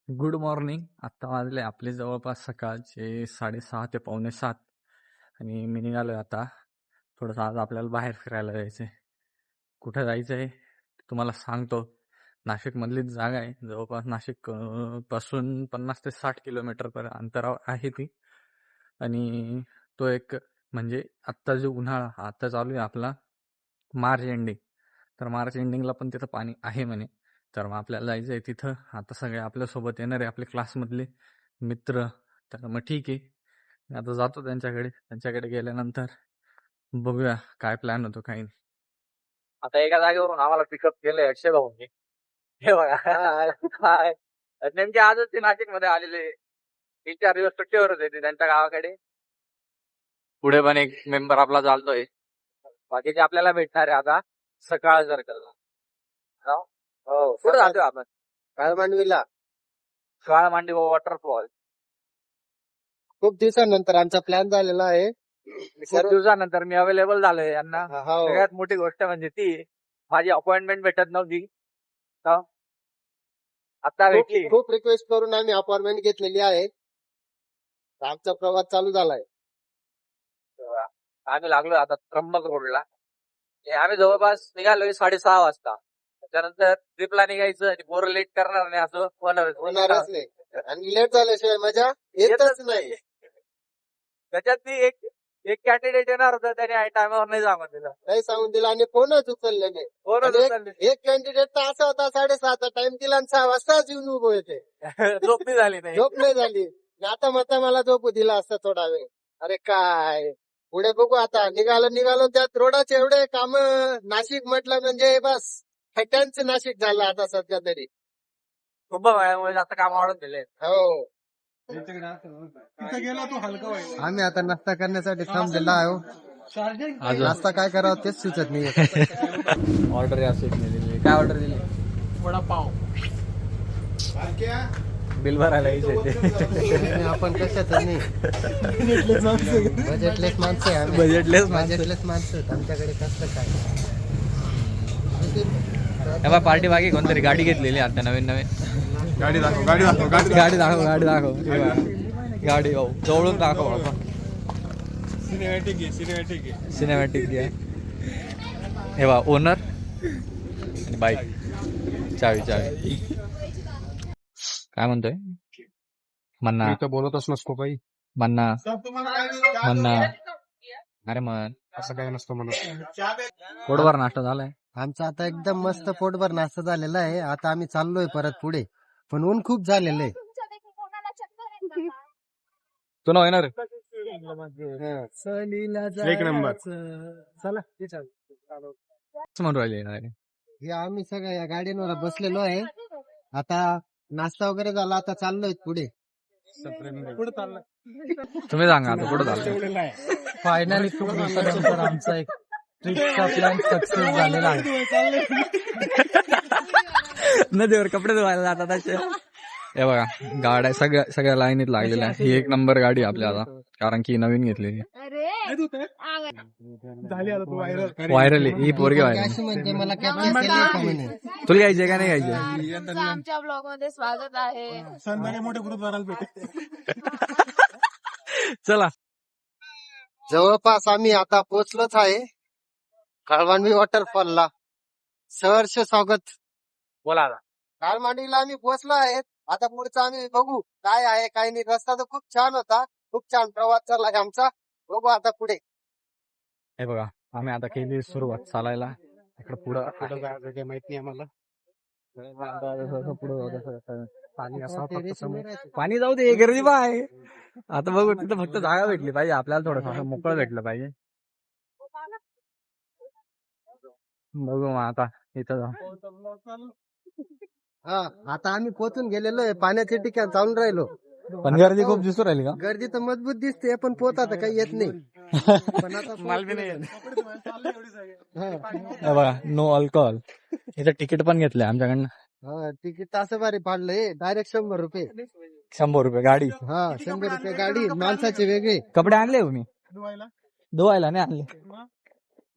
Good morning. आत्ता वाजले आपले जवळपास सकाळचे 6:30 ते 6:45 आणि मी निघालोय आता. थोडंसं आज आपल्याला बाहेर फिरायला जायचंय. कुठं जायचंय ते तुम्हाला सांगतो. नाशिकमधलीच जागा आहे. जवळपास नाशिक पासून 50 ते 60 किलोमीटर अंतरावर आहे ती. आणि तो एक म्हणजे आत्ता जो उन्हाळा आता चालू आहे आपला मार्च एंडिंग, तर मार्च एंडिंगला पण तिथं पाणी आहे म्हणे. तर मग आपल्याला जायचं आहे तिथं. आता सगळे आपल्यासोबत येणार आहे आपले क्लासमधले मित्र. तर मग ठीक आहे, मी आता जातो त्यांच्याकडे गेल्यानंतर बघूया काय प्लॅन होतो काही नाही. आता एका जागेवरून आम्हाला पिकअप केलंय अक्षय भाऊंनी. हे बघा काय नेमके आजच ते नाशिकमध्ये आलेले. 3-4 दिवस सुट्टीवर होते ते त्यांच्या गावाकडे. पुढे पण एक मेंबर आपला चालतोय. बाकीचे आपल्याला भेटणार आहे आता सकाळ सर्कलला. हो, कुठे जातोय आपण? काळमांडवीला काळ मांडी वॉटरफॉल. खूप दिवसानंतर आमचा प्लॅन झालेला आहे. खूप दिवसानंतर मी अवेलेबल झालोय यांना. हो. सगळ्यात मोठी गोष्ट म्हणजे ती माझी अपॉइंटमेंट भेटत नव्हती, तर आता भेटली. खूप रिक्वेस्ट करून आम्ही अपॉइंटमेंट घेतलेली आहे. आमचा प्रवास चालू झालाय. आम्ही लागलो आता त्र्यंबक रोडला. आम्ही जवळपास निघालोय 6:30 वाजता. त्याच्यानंतर ट्रिपला निघायचं आणि पोरं लेट करणार नाही असं होणारच नाही. आणि लेट झाल्याशिवाय मजा येतच नाही. त्याच्यात ती एक कॅन्डिडेट येणार होता, त्याने टायमावर नाही सांगून दिला आणि फोनच उचलले नाही. एक कॅन्डिडेट तर असा होता 6:30चा टाइम दिला आणि 6 वाजताच येऊन उभं होते. झोप नाही झाली नाही. झोप नाही झाली. आता म्हणता मला झोप दिला असता थोडा वेळ. अरे काय पुढे बघू आता. निघालो त्यात रोडाचे एवढे काम. नाशिक म्हटलं म्हणजे बस फॅक्टरीचं नाशिक झालं आता सध्या तरी. कुंभमेळ्यामुळे जास्त काम वाढून दिले. हो. आम्ही आता नाश्ता करण्यासाठी थांबलेला आहोत. नाश्ता काय करावं तेच सुचत नाही. ऑर्डर दिली. काय ऑर्डर दिली? वडापाव. बिल भरायला यायचे आपण कशात नाही. बजेटलेस माणसं आहे. बजेटलेस माणसं आमच्याकडे कसं काय. पार्टी बाकी कोणतरी गाडी घेतलेली आता नवीन. गाडी दाखव. गाडी हो जवळून दाखव. सिनेमॅटिक आहे. हे बा ओनर आणि बाईक. चावी काय म्हणतोय मन्ना? बोलतच नसतो काही. मन्ना अरे मन असं काही नसतं म्हणून. पोटभर नाश्ता झालाय आमचा आता एकदम मस्त पोटभर नाश्ता झालेला आहे. आता आम्ही चाललोय परत पुढे, पण ऊन खूप झालेलं आहे. तू ना येणार एक नंबर. चला म्हणून राहिले. हे आम्ही सगळ्या या गाडीवर बसलेलो आहे. आता नाश्ता वगैरे झाला. आता चाललोय पुढे. तुम्ही सांगा आता कुठं चाललंय? फायनली खूप दिवसानंतर आमचा एक ट्रिपचा प्लॅन सक्सेस झालेला आहे. नदीवर कपडे धुवायला जातात असे. हे बघा गाड्या सगळ्या लाईनीत लागलेल्या. ही एक नंबर गाडी आपल्या आता, कारण की नवीन घेतलेली. व्हायरल ही पोरगी व्हायरल. म्हणजे मला कॅप्चर केलं का म्हणे. तुला घ्यायचे का नाही घ्यायचे? आमच्या ब्लॉग मध्ये स्वागत आहे. मोठे गुरुद्वाराला चला जवळपास आम्ही आता पोहोचलोच आहे काळमांडवी वॉटरफॉलला. सहर्ष स्वागत. बोला आता. काळमांडवीला आम्ही पोहोचलो आहे. आता पुढचं आम्ही बघू काय आहे काय नाही. रस्ता तर खूप छान होता. खूप छान प्रवास चालला आहे आमचा. बघू आता पुढे. हे बघा आम्ही आता केली सुरुवात चालायला. इकडे पुढं माहित नाही आम्हाला. पाणी जाऊ दे, गर्दी आहे. आता बघू तिथं फक्त जागा भेटली पाहिजे आपल्याला, थोडं मोकळं भेटलं पाहिजे. बघू मग आता इथं जाऊ. हा आता आम्ही पोहोचून गेलेलो आहे. पाण्याचे ठिकाण चालून राहिलो. पण गर्दी खूप दिसून राहिली का? गर्दी तर मजबूत दिसते, पण पोहता काही येत नाही. पण आता बघा नो अल्कोहोल. इथं तिकीट पण घेतलंय आमच्याकडनं. तिकीट असं भारी पाडलंय. डायरेक्ट 100 रुपये. 100 रुपये गाडी. 100 रुपये गाडी. माणसाचे वेगळे. कपडे आणले मी धुवायला नाही आणले.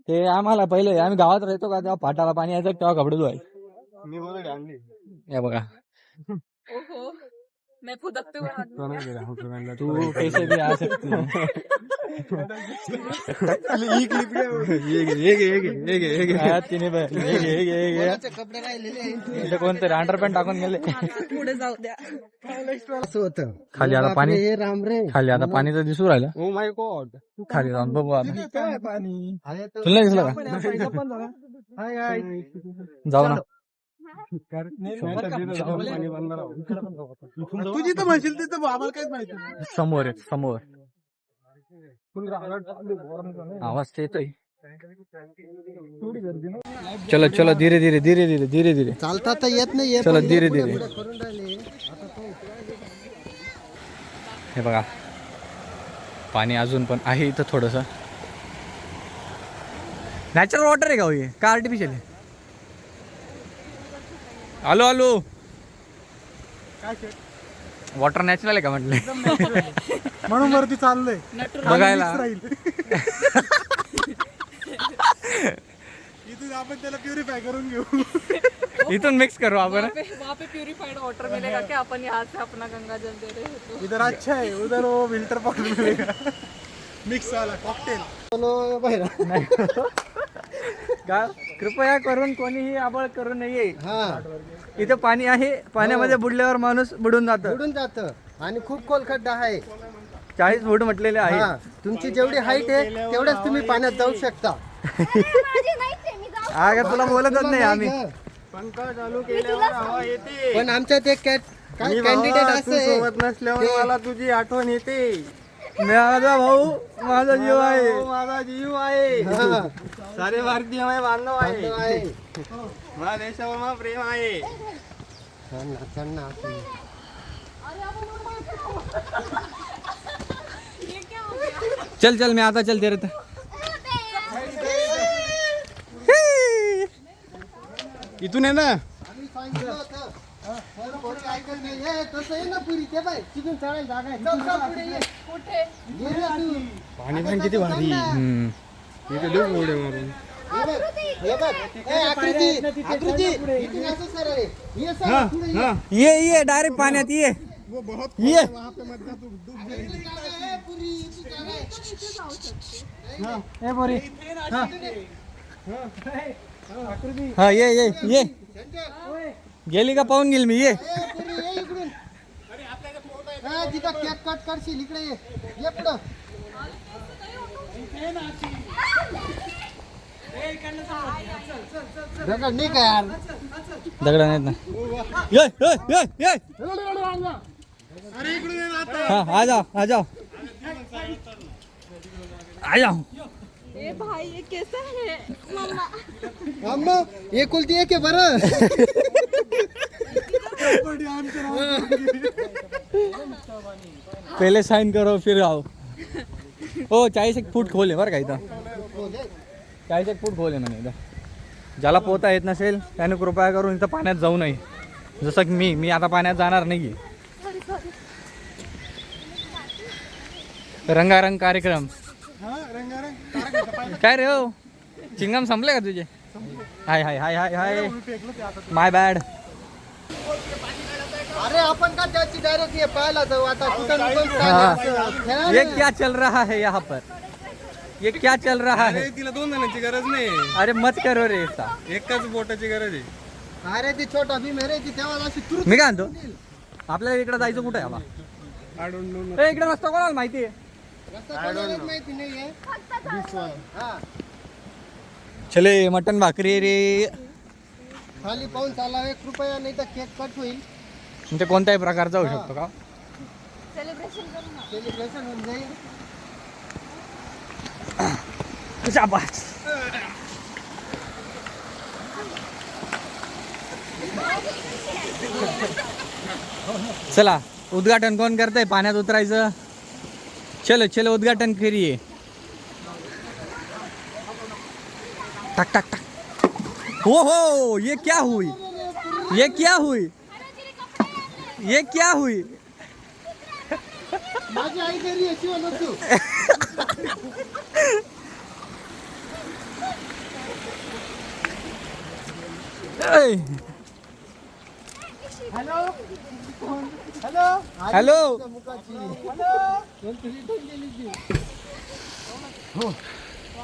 ते आम्हाला पहिले आम्ही गावात राहतो का तेव्हा फाटाला पाणी यायचं तेव्हा कपडे धुवायचे. हे बघा मैं फुदकते हुए हाथ में- तू कैसे भी आ सकती है. कपडे राहिलेले कोणतरी अंडरपॅन्ट टाकून गेले. पुढे जाऊ द्या. असं होतं. खाली आता पाणी हे राम रे खाली आता पाणी तर दिसू राहिलं. ओ माय गॉड खाली जाऊन बघू आता. पाणी तुला नाही दिसलं का? जाऊ ना. तुझी तर म्हणशील तिथं आम्हाला काहीच माहिती नाही. समोर आहे समोर. आवाज तर येतोय. चलो चलो धीरे धीरे धीरे धीरे धीरे धीरे. चालता तर येत नाही. चलो धीरे धीरे. करून राहिले. हे बघा पाणी अजून पण आहे इथं थोडस. नॅचरल वॉटर आहे का हो हे का आर्टिफिशियल आहे? आलो आलो. वॉटर नॅचरल आहे का म्हटलं? म्हणून वरती चाललंय बघायला. इथून आपण त्याला प्युरिफाय करून घेऊ. इथून मिक्स करू आपण. वहाँ पे प्यूरिफाइड वाटर मिलेगा क्या? अपन यहाँ से अपना गंगा जल दे रहे हैं तो इधर अच्छा है, उधर वो फिल्टर पानी मिलेगा मिक्स वाला कॉकटेल. चलो बाहेर. का कृपया करून कोणीही आबळ करू नये. हा इथे पाणी आहे. पाण्यामध्ये बुडल्यावर माणूस बुडून जात. बुडून जातं आणि खूप खोल खड्डा आहे. 40 फूट म्हटलेले आहे. हा, तुमची जेवढी हाईट आहे तेवढ्याच तुम्ही पाण्यात जाऊ शकता. अगर तुला बोलतच नाही आम्ही. पण आमच्यात एक कॅन्डिडेट असं आहे नसल्यावर मला तुझी आठवण येते. माझा भाऊ माझा जीव आहे. माझा जीव आहे. हा, सारे भारतीय माझे बांधव बांधव आहे. माझ्या देशावर माझं प्रेम आहे. चल ना, चल ना. चल चल मैं आता चल तेरे तक. इथून आहे ना. आम्ही सांगितलं होतं. पण कोणी ऐकत नाही. हे तसं आहे ना पुरी ते बाय तिथून चढायला जागा आहे. चल, चल, पुढे ये. कुठे? ये रे तू. पाणी पण किती भारी. इथे लोक उड्या मारून. हे बघ, हे आकृती, आकृती. इथून असं सरळ आहे. ये सरळ, पुढे ये. ये डायरेक्ट पाण्यात ये. ये पुरी, इथून जागा आहे. हा ये गेली का पाहून गेल मी. ये ए, पुरी, ये इकडून. हा, तिथं केक कट करशील इकडे ये. ये पुढं. दगड नाही का यार. दगडा नाहीत ना. ये हाँ आ जाओ आ जाओ आ जाओ. ए भाई ये कैसा है? मम्मा अम्मा एकुलती एक आहे बरं. पहले साइन करो फिर आओ. हो 40 फूट खोल आहे बरं का इथं. 40 फूट खोल आहे म्हणे इथं. ज्याला पोहता येत नसेल त्याने कृपया करून इथं पाण्यात जाऊ नये. जसं की मी आता पाण्यात जाणार नाही. रंगारंग कार्यक्रम. काय रे हो चिंगम संपले का तुझे? हाय हाय हाय हाय हाय माय बॅड. अरे आपण का त्याची डायरेक्ट ये पाहायला जाऊ आता. कुठं ये क्या चल रहा है यहाँ पर? ये क्या चल रहा है? तिला 2 जणांची गरज नाही. अरे मत करो रे ऐसा. एकाच बोटाची गरज आहे. अरे ती छोटा भीम आहे रे ती तेव्हा अशी तुरु. मी काय म्हणतो आपल्याला इकडे जायचं कुठे आहे बाबा? इकडे रस्ता कोणाला माहिती आहे? रस्ता कोणालाच माहिती नाहीये. हा, चले मटन भाकरी रे. खाली पाहून चालावे कृपया नाही तर केक कट होईल. म्हणजे कोणत्याही प्रकारचा होऊ शकतो का? सेलिब्रेशन करू ना. सेलिब्रेशन होऊन जाईल. शाबास. चला उद्घाटन कोण करतंय पाण्यात उतरायचं? चलो चलो उद्घाटन करिए. टक टक टक. हो हो ये क्या हुई? ये क्या हुई? ये क्या हुई? माझी आई घरी आहे शिवा नसतो. ऐ. Hello hello.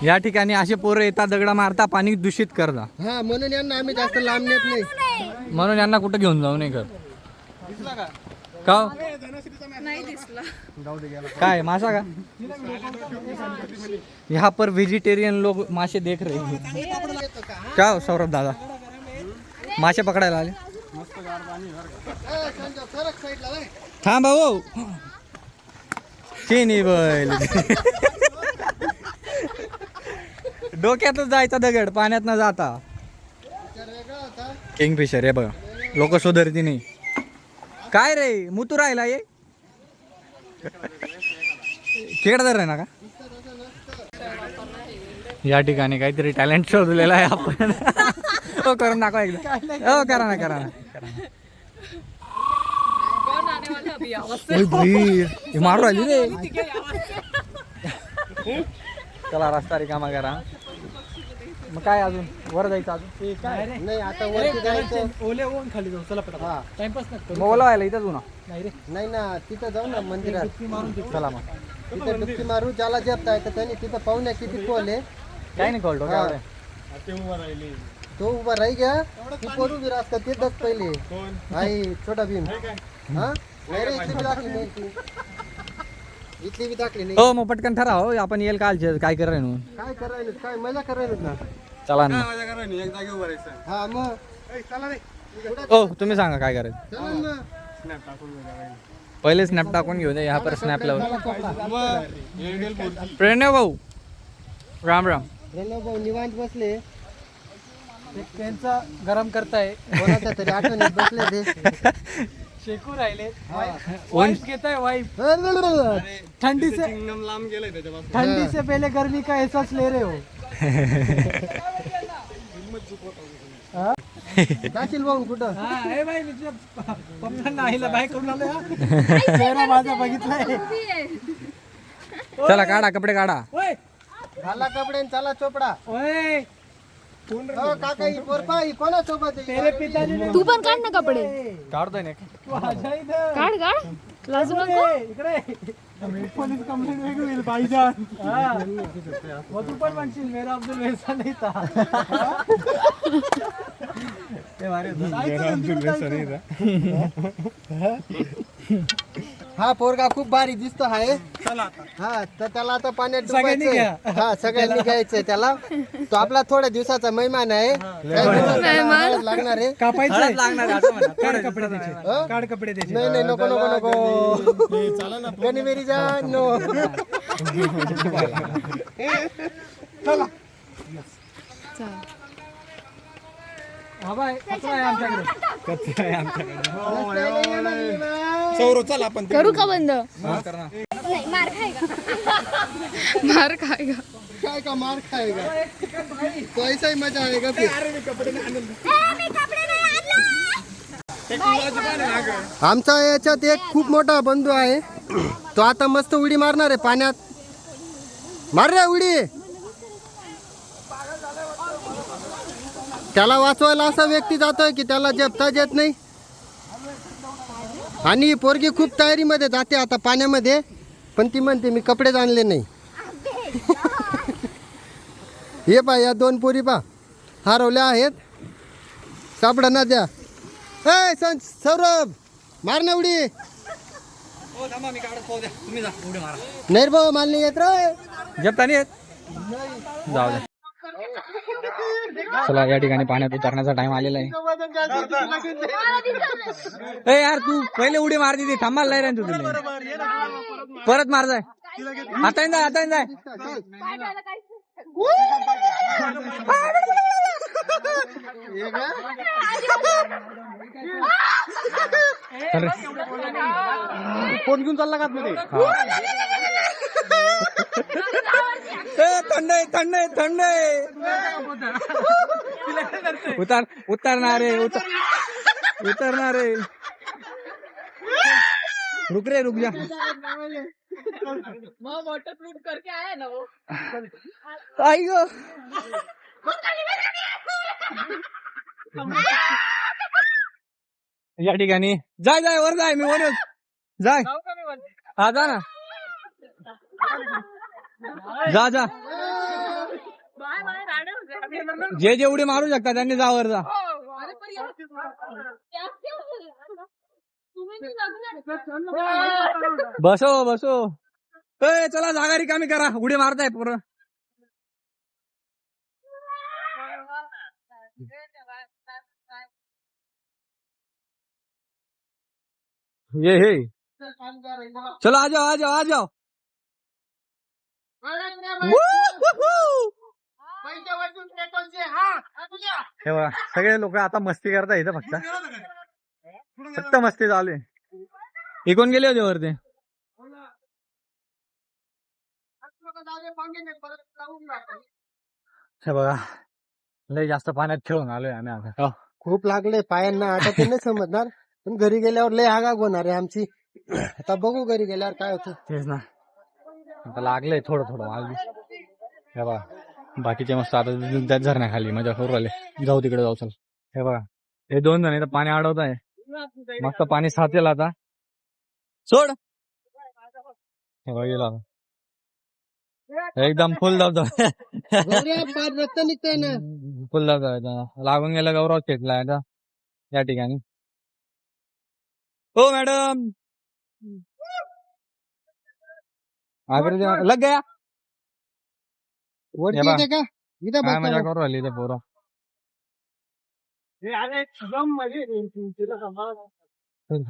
या ठिकाणी असे पोरं येतात, दगडा मारता, पाणी दूषित करता. हा म्हणून यांना आम्ही जास्त लांब नेत नाही. म्हणून यांना कुठं घेऊन जाऊ नये का हो? नाही दिसला. काय मासा का? यहाँ पर वेजिटेरियन लोग मासे देख रहे हैं. क्या हो सौरभ दादा, मासे पकडायला आले? थांब भाऊ. चिनी बैल. डोक्यातच जायचा दगड, पाण्यात न जाता. किंगफिशर हे बघा, लोक सुधारती नाही. काय रे मुतू राहिला ये? खेळदार आहे ना का? या ठिकाणी काहीतरी टॅलेंट शोधलेला आहे आपण. हो करून दाखवा एकदा. हो करा ना करा ना. कौन आने वाला अभी आवाज से? ओय भाई, हे मारू राहिली रे. चला रस्ता रिकामा करा. मग काय अजून वर जायचं अजून? नाही आता वरती जायचं. ओले होऊन खाली जाऊ चला पटा हा टाइमपास नका मग ओला व्हायला इथं तू ना. नाही रे नाही ना, तिथं जाऊ ना मंदिरात. चला मग. तिथं डुबकी मारू, ज्याला जपता येतं त्यांनी. तिथं पाहुण्या किती खोल आहे. काही नाही कळतो हा. तो उभा राही घ्या. ती पोरू बी रास्ता ते दस पहिले. आई छोटा भीम. हा नाही रे, इथली बी दाखली नाही ती. इथली बी दाखली नाही. हो मग पटकन ठरा हो, आपण येईल कालचे काय करायला म्हणून. काय करायला, काय मजा करायला ना. चला ना. एक जागी उभं राहायचं. हा मग हो तुम्ही सांगा काय करायचं. चला ना. स्नॅप टाकून वगैरे. पहिले स्नॅप टाकून घेऊ दे. यहाँ पर स्नॅप लावून. मग एअरटेल 4G. प्रणव भाऊ राम राम. प्रणव भाऊ निवांत बसले. त्यांचा गरम करताय कोणाच्या तरी आठवणीत बसले ते. शेकू राहिले ओन- वाइफ घेताय वाइफ ठंडी से चिंगम लांब गेलाय त्याच्यापासून. ठंडी से पहले गर्मी का एहसास ले रहे हो जाशील भाऊ कुठं? हा ए भाई मी तुझ्या पप्पांना आईला बाय करून आलो हा. चेहरा माझा बघितलाय चला काढा कपडे काढा. ओय घाला कपडे आणि चला चोपडा. ओय हो काका, ही पोरपा ही कोणासोबत आहे? तेरे पिताजी ने तू पण काढ ना कपडे. काढतोय ना. तू आजा इथं. काढ काढ. लाजू नको. ए, इकडे पोलीस कंप्लेंट वेगळी होईल भाईजान. हा. मग तू पण म्हणशील मेरा अब्दुल वैसा नाही था. ते भारी होतं. हा पोरगा खूप भारी दिसतो आहे. हा तर त्याला आता पाण्यात सगळ्यांनी डुबायचंय. हा सगळ्यांनी घ्यायचंय त्याला. तो आपला थोड्या दिवसाचा मेहमान आहे. काही दिवसात त्याला हळद लागणार आहे. कापायचंय लागणार असं म्हणा. काढ कपडे त्याचे हं? काढ कपडे त्याचे नाही नाही नको नको नको. गणी मेरी जान नो. हा बाय कचरा आहे आमच्याकडे सौरव चल आपण करू का बंद? कर ना. मार खाएगा. काय का मार खाएगा तो ऐसा ही मजा आएगा फिर. आमचा याच्यात एक खूप मोठा बंधू आहे. तो आता मस्त उडी मारणार आहे पाण्यात. मार रे उडी. त्याला वाचवायला असा व्यक्ती जातोय की त्याला जपताच येत नाही. आणि ही पोरगी खूप तयारीमध्ये जाते आता पाण्यामध्ये. पण ती म्हणते मी कपडेच आणले नाही. हे पा या दोन पोरी पा हरवल्या आहेत. सापडा ना द्या. ए सौरभ मार ना उडी. नाही रे भाऊ मला नाही येत रे. जपता नाही येत. जाऊ दे. चला या ठिकाणी पाण्यात उतरण्याचा टाइम आलेला आहे. ए यार तू पहिले उडी मारती ती थांबायला नाही रे तू. तुम्ही परत मार जाय. आता जाय आता जाय. फोन घेऊन चालला का मध्ये? थंड आहे थंड आहे थंड आहे. उतर उतरणार रे उतरणार रे. रुक रे रुक जा. वाटर प्रूफ करके आया ना वो. आई गो. या ठिकाणी जाय जाय वर जाय मी वर जाय हा जा ना जा जा जे जेवढे मारू शकता त्यांनी जा वर जा बसो बसो चला जागा रिकामी करा उडी मारताय पोरं ये हे चलो आ जाओ आ जाओ आ जाओ हे बघा सगळे लोक आता मस्ती करताय इथं फक्त मस्ती चालू आहे इकून गेले होते वरती हे बघा लय जास्त पाण्यात खेळून आलोय आम्ही आता खूप लागले पायांना आता ते नाही समजणार पण घरी गेल्यावर लय आगाग होणार आहे आमची आता बघू घरी गेल्यावर काय होतं तेच ना आता लागलंय थोडं थोडं माल हे बघा बाकीचे मस्त आता त्याच झरण्याखाली मजा करू राहिले जाऊ तिकडे जाऊ चल हे बघा हे 2 जण इथं पाणी अडवत आहे मस्त पाणी साचेल आता सोड हे बघा गेला एकदम फुल दाब रक्त निघतंय ना फुल दाब लागून गेला गौरव खेचला आता या ठिकाणी हो मॅडम आगर लग गया वरती बा. येते का इथं काय मजा बघता करू राहिली ते पोरं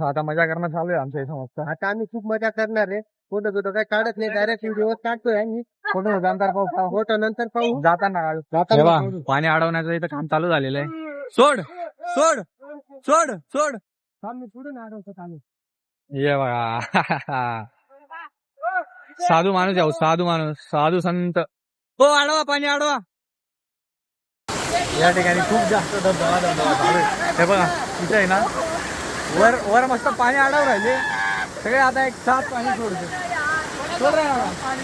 आता मजा करणं चालू आहे आमच्या इथं मस्त आता आम्ही खूप मजा करणार आहे फोटो बिटो काय काढत नाही डायरेक्ट व्हिडिओ काढतोय आम्ही फोटो नंतर पाहू फोटो नंतर पाहू जाताना जाताना तेव्हा पाहू. पाणी अडवण्याचं इथं काम चालू झालेलं आहे सोड सोड सोड सोड आम्ही पुढे अडवतो आम्ही ये बघा साधू माणूस जाऊ साधू माणूस साधू संत हो अडवा पाणी अडवा या ठिकाणी खूप जास्त धबधबा चालू आहे हे बघा इथे आहे ना वर वर मस्त पाणी अडव राहिले सगळे आता एक साथ पाणी सोडते सोड रे बाबा.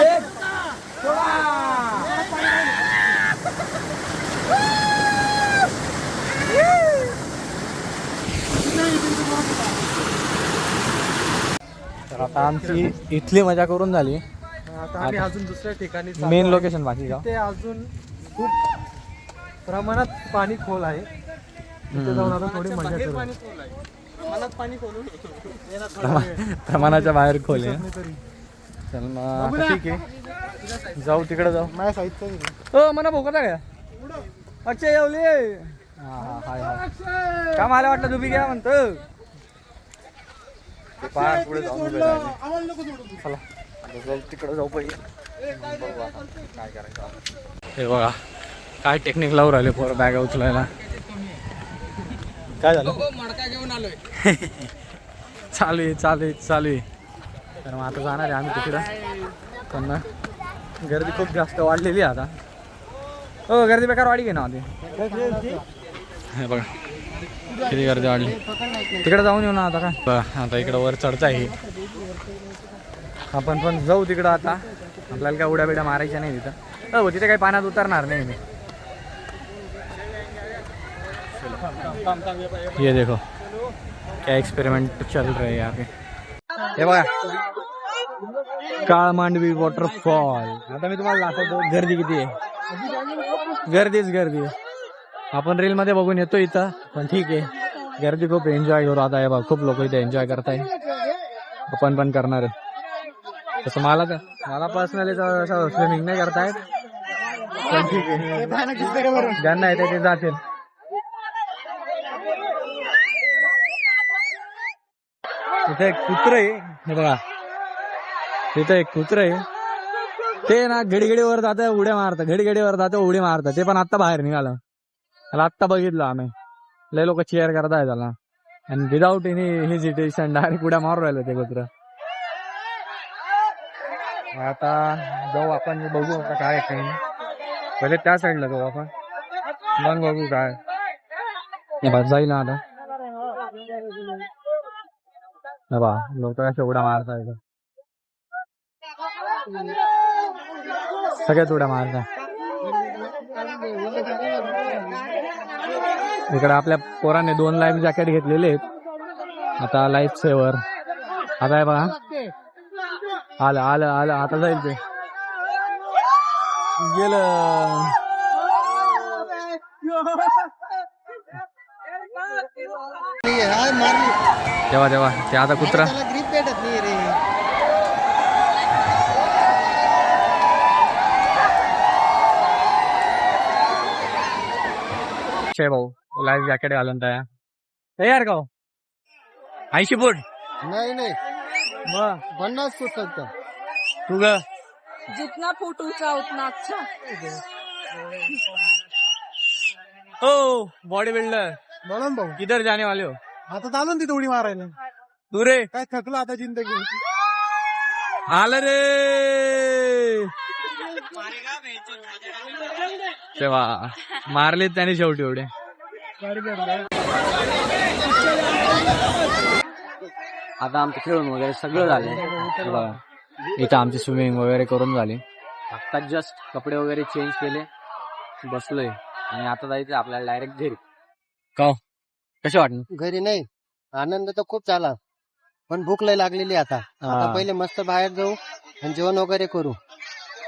एक, सोडा. तर आता आमची इथली मजा करून झाली आता आम्ही अजून दुसऱ्या ठिकाणी चाललो मेन आहे. लोकेशन बाकी का ते अजून खूप प्रमाणात पाणी खोल आहे तिथे जाऊन आता थोडी मजा करू प्रमाणाच्या बाहेर खोल आहे तरी चल मग आता ठीक आहे जाऊ तिकडे जाऊ माझ्या साहित्य हो मला भोकता का अक्षय येवले हा हाय हाय का मला वाटलं तुम्ही घ्या म्हणतो पार पुढे जाऊन उभे राहिले. चला आता जाऊ तिकडे जाऊ पहिले बघू आता काय करायचं हे बघा काय टेक्निक लावून राहिले पोरं बॅग उचलायला काय झालं मडका घेऊन आलोय चालू आहे चालू आहे चालू आहे तर मग आता जाणार आहे आम्ही तिकडं पण ना गर्दी खूप जास्त वाढलेली आहे आता हो गर्दी बेकार वाढी घे ना आधी हे बघा किती गर्दी वाढली तिकडे जाऊन येऊ ना आता काय बघा आता इकडं वर चढता आहे आपण पण जाऊ तिकडं आता आपल्याला काय उड्या बिड्या मारायच्या नाही तिथं हो तिथे काही पाण्यात उतरणार नाही मी ये देखो क्या एक्सपेरिमेंट चल रहे हैं यहाँ पे हे बघा काळ मांडवी वॉटरफॉल आता मी तुम्हाला दाखवतो गर्दी किती आहे गर्दीच गर्दी आहे आपण रील मध्ये बघून येतो इथं पण ठीक आहे गर्दी खूप एन्जॉय करू आता हे बघा खूप लोक इथे एन्जॉय करताय आपण पण करणार आहे तसं मला पर्सनली स्विमिंग नाही करतायत पण ठीक आहे ज्यांना येते ते जातील इथे एक कुत्र आहे हे बघा तिथे एक कुत्र आहे ते ना घडीघडीवर जातं उड्या मारतं घडीघडीवर जातं उडी मारतं ते पण आत्ता बाहेर निघालं त्याला आत्ता बघितलं आम्ही लय लोक चेअर करताय त्याला आणि विदाऊट एनी हेजिटेशन डायरेक्ट उड्या मारू राहिलं ते कुत्र आता जाऊ आपण बघू आता काय काही पहिले त्या साईडला जाऊ आपण मग बघू काय जाईल ना आता बा लोक कशा उड्या मारताय सगळ्यात उड्या मारताय इकडे आपल्या पोराने 2 लाईफ जॅकेट घेतलेले आहेत. आता लाईफ सेवर आता आहे बघा. आलं आलं आलं आता जाईल ते गेलं. हाय मारली तेव्हा तेव्हा ते आता कुत्रा त्याला ग्रीप भेटत नाही रे. शे भाऊ लाईफ जॅकेट घालून तयार का 80 फूट नाही नाही मग 50 फूट फक्त. तू ग जितना फूट ऊंचा उतना अच्छा. हो बॉडी बिल्डर म्हणून भाऊ किधर जाने वाले हो. आता चालून तिथे उडी मारायला तू रे काय थकलो आता जिंदगी. आलं रे तेव्हा मारले त्याने शेवटी एवढे. आता आमचं खेळून वगैरे सगळं झालं बघा. इथं आमची स्विमिंग वगैरे करून झाली. आता जस्ट कपडे वगैरे चेंज केले बसलोय आणि आता जायचं आपल्याला डायरेक्ट घरी. का कसे वाटलं घरी नाही आनंद तर खूप झाला पण भूक लय लागलेली आता. आता पहिले मस्त बाहेर जाऊ आणि जेवण वगैरे करू.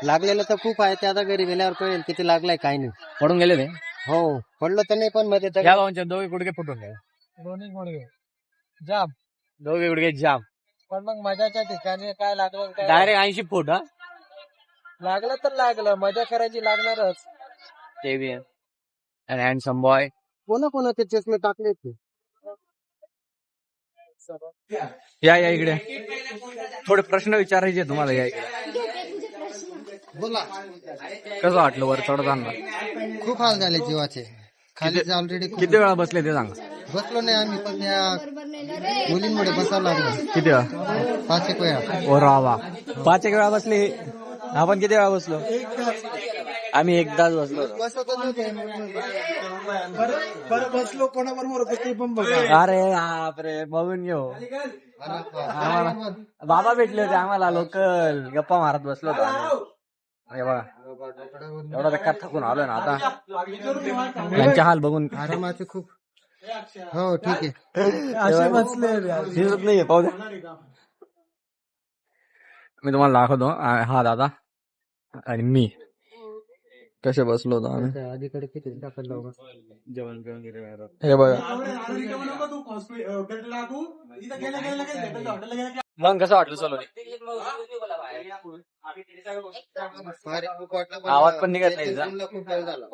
लागलेलं तर खूप आहे ते आता घरी गेल्यावर कळेल किती लागलाय काय नाही. पडून गेले ते हो पडलो तर नाही पण मध्ये तर या भाऊंच्या दोघे गुडघे फुटून गेले. दोन्ही गुडघे जाम. दोघे गुडघे जाम पण मग मजाच्या ठिकाणी काय लागलं काय डायरेक्ट 80 फूट. हा लागलं तर लागलं मजा करायची लागणारच. ते बी आहे हँडसम बॉय. कोणाचे चष्मे टाकले होते. या इकडे थोडे प्रश्न विचारायचे तुम्हाला. या इकडे बोला. कसं वाटलं वर चढताना. खूप हाल झाले जीवाचे. खाली ऑलरेडी किती वेळा बसले ते सांगा. बसलो नाही आम्ही पण त्या मुलींमुळे बसावं लागलं. किती वेळा 5 वेळा. ओ रावा 5 वेळा बसले. आपण किती वेळा बसलो. आम्ही एकदाच बसलो. बसतच नव्हते. बरं बसलो कोणाबरोबर होतो ते पण बघा. अरे बापरे बघून घेऊ. बाबा भेटले होते आम्हाला लोकल गप्पा मारत बसलो होतो आम्ही. हे बघा एवढा बेकार थकून आलोय ना आता. त्यांचे हाल बघून आरामाचे खूप. हो ठीक आहे. असे बसले दिसत नाहीये पाहू द्या. मी तुम्हाला दाखवतो. हा दादा आणि मी कसे बसलो होतो आम्ही. अलीकडे किती टाकलं हे बघा मग कसं वाटलं चलो. आवाज पण निघत नाही तिचा. खूप वेळ झाला.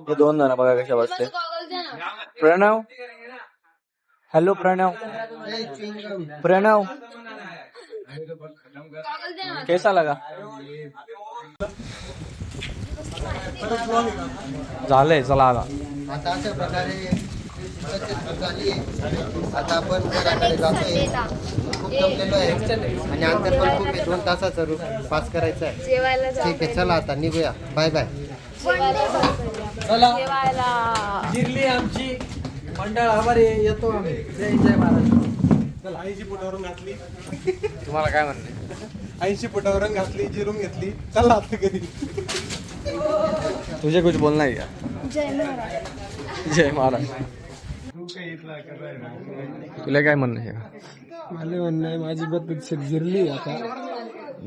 हे 2 जण बघा कशा बसते. प्रणव हॅलो प्रणव. प्रणव कैसा लगा. झालंय चला आता. आता अशा प्रकारे झाली. आता आपण घराकडे जातोय. खूप जमलेलो आहे आणि अंतर पण खूप आहे. 2 तासाचा पास करायचा आहे. ठीक आहे चला आता निघूया. Bye bye. चला जिरली आमची मंडळ आभारी येतो आम्ही. जय जय महाराज. चल 80 फुटावरून घातली. तुम्हाला काय म्हणणे. 80 फुटावरून घातली जिरून घेतली. चला आता घरी. तुझे कुछ बोलना है क्या. जय महाराज. तुला काय म्हणणं आहे का. मला म्हणणं आहे माझी बद्दल जिरली आता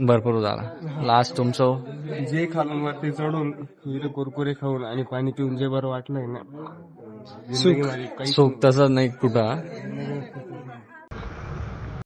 भरपूर झाला. लास्ट तुमचं जे खालून वरती चढून इथे कुरकुरे खाऊन आणि पाणी पिऊन जे बरं वाटलंय ना. सुख तसं नाही कुठं.